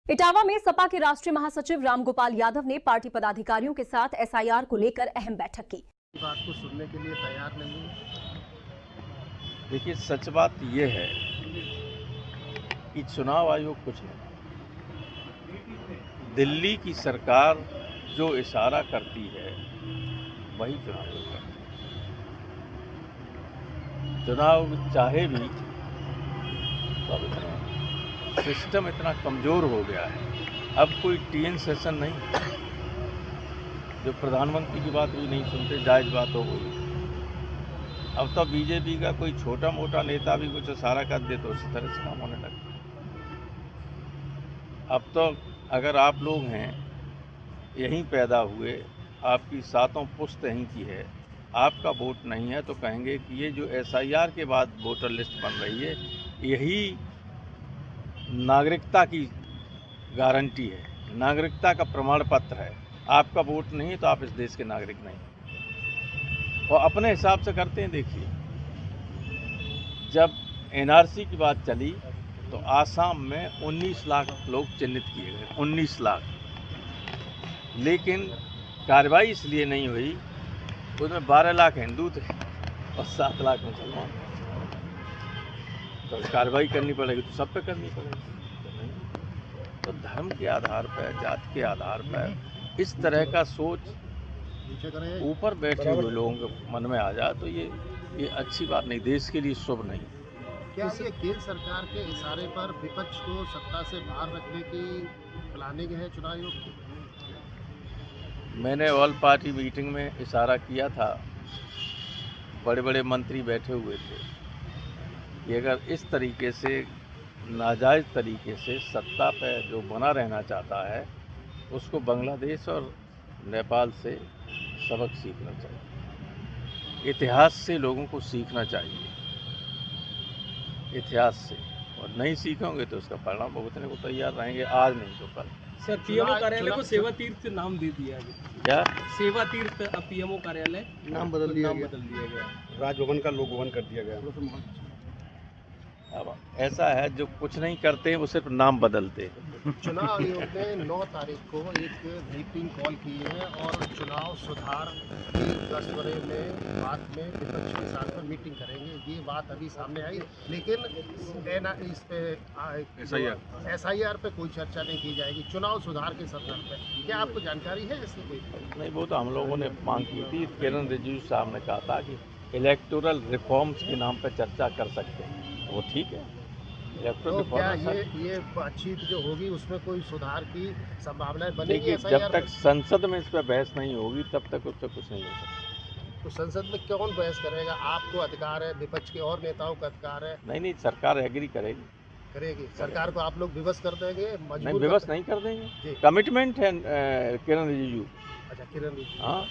इटावा में सपा के राष्ट्रीय महासचिव रामगोपाल यादव ने पार्टी पदाधिकारियों के साथ एसआईआर को लेकर अहम बैठक की। बात को सुनने के लिए तैयार नहीं। देखिए, सच बात यह है कि चुनाव आयोग कुछ नहीं, दिल्ली की सरकार जो इशारा करती है वही चुनाव आयोग करती है। चुनाव चाहे भी तो अब सिस्टम इतना कमज़ोर हो गया है, अब कोई टीएन सेशन नहीं, जो प्रधानमंत्री की बात भी नहीं सुनते, जायज़ बात हो गई। अब तो बीजेपी का कोई छोटा मोटा नेता भी कुछ इशारा कर दे तो उसी तरह से काम होने लगता। अब तो अगर आप लोग हैं, यहीं पैदा हुए, आपकी सातों पुश्त यहीं की है, आपका वोट नहीं है, तो कहेंगे कि ये जो एसआईआर के बाद वोटर लिस्ट बन रही है यही नागरिकता की गारंटी है, नागरिकता का प्रमाण पत्र है। आपका वोट नहीं है तो आप इस देश के नागरिक नहीं, और अपने हिसाब से करते हैं। देखिए, जब एनआरसी की बात चली तो आसाम में 19 लाख लोग चिन्हित किए गए, 19 लाख, लेकिन कार्रवाई इसलिए नहीं हुई, उसमें 12 लाख हिंदू थे और 7 लाख मुसलमान। तो कार्रवाई करनी पड़ेगी तो सब पे करनी पड़ेगी। तो धर्म के आधार पर, जाति के आधार पर इस तरह का सोच ऊपर बैठे हुए लोगों के मन में आ जाए तो ये अच्छी बात नहीं, देश के लिए शुभ नहीं। क्या ये केंद्र सरकार के इशारे पर विपक्ष को सत्ता से बाहर रखने की प्लानिंग है चुनाव आयोग की? मैंने ऑल पार्टी मीटिंग में इशारा किया था, बड़े बड़े मंत्री बैठे हुए थे कि अगर इस तरीके से नाजायज़ तरीके से सत्ता पर जो बना रहना चाहता है उसको बांग्लादेश और नेपाल से सबक सीखना चाहिए, इतिहास से लोगों को सीखना चाहिए, इतिहास से। और नहीं सीखोगे तो उसका परिणाम भुगतने को तैयार रहेंगे, आज नहीं तो कल। सर, पीएमओ कार्यालय को सेवा तीर्थ नाम दे दिया गया। क्या सेवा तीर्थ? अब पीएमओ कार्यालय नाम बदल दिया गया। राजभवन का लोगो वन कर दिया गया। अब ऐसा है, जो कुछ नहीं करते हैं वो सिर्फ नाम बदलते हैं। चुनाव आयोग ने 9 तारीख को एक मीटिंग कॉल की है और चुनाव सुधार 10 में बाद में विपक्ष के साथ में मीटिंग करेंगे, ये बात अभी सामने आई। लेकिन इस पे एसआईआर पे कोई चर्चा नहीं की जाएगी, चुनाव सुधार के संदर्भ में। क्या आपको जानकारी है इसकी कोई? नहीं, वो तो हम लोगों ने मांग की थी। किरण रिजिजू साहब ने कहा था कि इलेक्टोरल रिफॉर्म्स के नाम पर चर्चा कर सकते हैं, वो ठीक है। तो क्या ये बातचीत जो होगी उसमें कोई सुधार की संभावनाएं बनेगी? देखिए, जब तक संसद में इस पर बहस नहीं होगी तब तक उस पर कुछ नहीं हो सकता। तो संसद में कौन बहस करेगा? आपको अधिकार है, विपक्ष के और नेताओं का अधिकार है। नहीं, सरकार एग्री करेगी। सरकार को आप लोग विवश कर देंगे? नहीं, विवश नहीं कर देंगे, कमिटमेंट है किरण रिजिजू। अच्छा, किरण रिजिजू। हाँ।